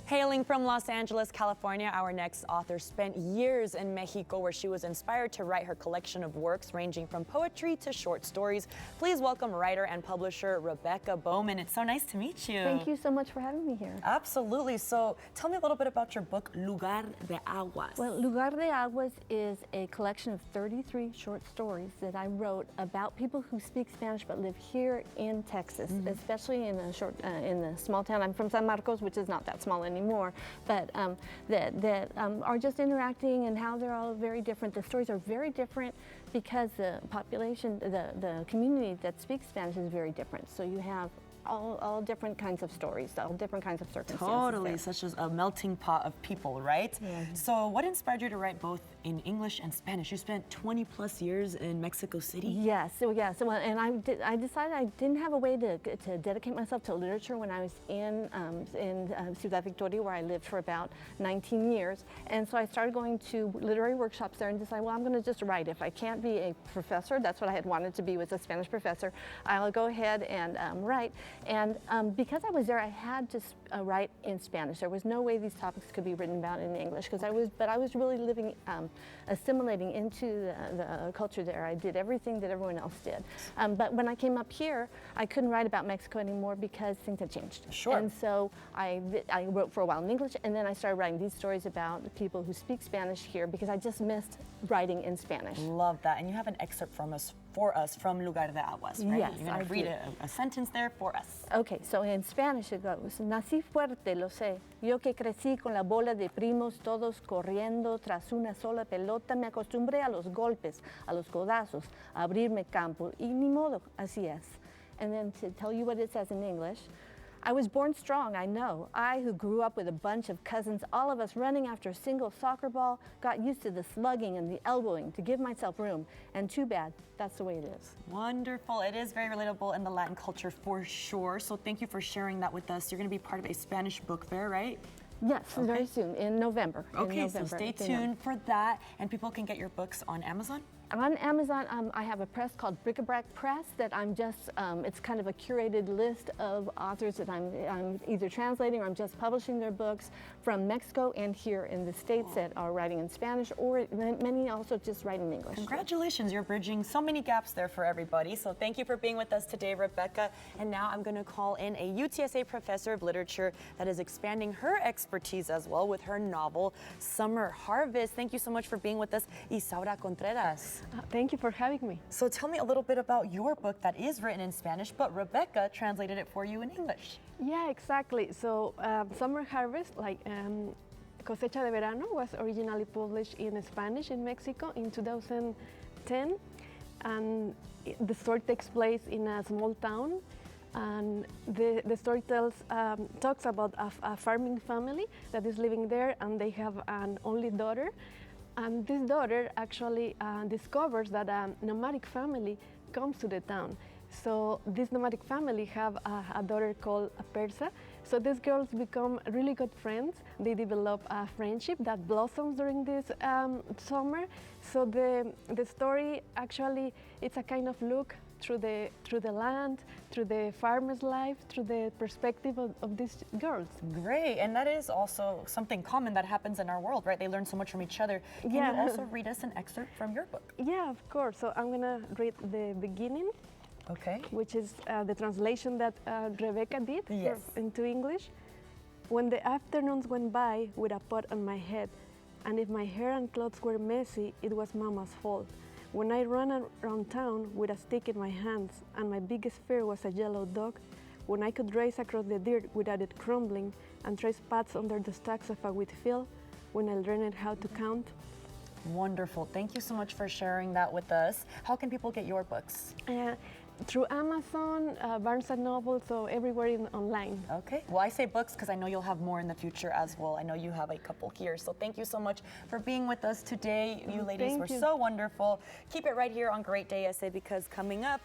Hailing from Los Angeles, California, our next author spent years in Mexico where she was inspired to write her collection of works ranging from poetry to short stories. Please welcome writer and publisher Rebecca Bowman. It's so nice to meet you. Thank you so much for having me here. Absolutely. So tell me a little bit about your book, Lugar de Aguas. Well, Lugar de Aguas is a collection of 33 short stories that I wrote about people who speak Spanish but live here in Texas, especially in the small town. I'm from San Marcos, which is not that small anymore, but that are just interacting and how they're all very different. The stories are very different because the population, the community that speaks Spanish is very different. So you have all different kinds of stories, all different kinds of circumstances. Totally, there. such as a melting pot of people, right? Yeah. So what inspired you to write both in English and Spanish? You spent 20 plus years in Mexico City. Yes, and I decided I didn't have a way to dedicate myself to literature when I was in Ciudad Victoria, where I lived for about 19 years. And so I started going to literary workshops there and decided, well, I'm going to just write. If I can't be a professor, that's what I had wanted to be, was a Spanish professor, I'll go ahead and write. And because I was there, I had to write in Spanish. There was no way these topics could be written about in English, because I was really living, assimilating into the culture there. I did everything that everyone else did. But when I came up here, I couldn't write about Mexico anymore because things had changed. Sure. And so I wrote for a while in English, and then I started writing these stories about the people who speak Spanish here because I just missed writing in Spanish. Love that. And you have an excerpt for us from Lugar de Aguas, right? Yes, You're going to read a sentence there for us. Okay, so in Spanish it goes, nací fuerte, lo sé, yo que crecí con la bola de primos todos corriendo tras una sola pelota, me acostumbré a los golpes, a los codazos, a abrirme campo, y ni modo, así es. And then to tell you what it says in English, I was born strong, I know. I, who grew up with a bunch of cousins, all of us running after a single soccer ball, got used to the slugging and the elbowing to give myself room. And too bad, that's the way it is. Wonderful. It is very relatable in the Latin culture for sure. So thank you for sharing that with us. You're going to be part of a Spanish book fair, right? Yes, very soon, in November. Okay, so stay tuned for that. And people can get your books on Amazon? On Amazon, I have a press called Rebecca Press that I'm just, it's kind of a curated list of authors that I'm either translating or I'm just publishing their books from Mexico and here in the States that are writing in Spanish, or many also just write in English. Congratulations, you're bridging so many gaps there for everybody. So thank you for being with us today, Rebecca. And now I'm going to call in a UTSA professor of literature that is expanding her expertise as well with her novel, Summer Harvest. Thank you so much for being with us, Isaura Contreras. Thank you for having me. So tell me a little bit about your book that is written in Spanish, but Rebecca translated it for you in English. Yeah, exactly. So Summer Harvest, like Cosecha de Verano, was originally published in Spanish in Mexico in 2010. And the story takes place in a small town. And the story talks about a farming family that is living there, and they have an only daughter. And this daughter actually discovers that a nomadic family comes to the town. So this nomadic family have a daughter called Persa. So these girls become really good friends. They develop a friendship that blossoms during this summer. So the story actually, it's a kind of look through the land, through the farmer's life, through the perspective of these girls. Great, and that is also something common that happens in our world, right? They learn so much from each other. Can you also read us an excerpt from your book? Yeah, of course. So I'm gonna read the beginning, which is the translation that Rebecca did into English. When the afternoons went by with a pot on my head, and if my hair and clothes were messy, it was Mama's fault. When I ran around town with a stick in my hands, and my biggest fear was a yellow dog, when I could race across the dirt without it crumbling and trace paths under the stacks of a wheat field, when I learned how to count. Wonderful. Thank you so much for sharing that with us. How can people get your books? Through Amazon, Barnes & Noble, so everywhere online. Okay. Well, I say books because I know you'll have more in the future as well. I know you have a couple here. So thank you so much for being with us today. You ladies were so wonderful. Keep it right here on Great Day SA, because coming up,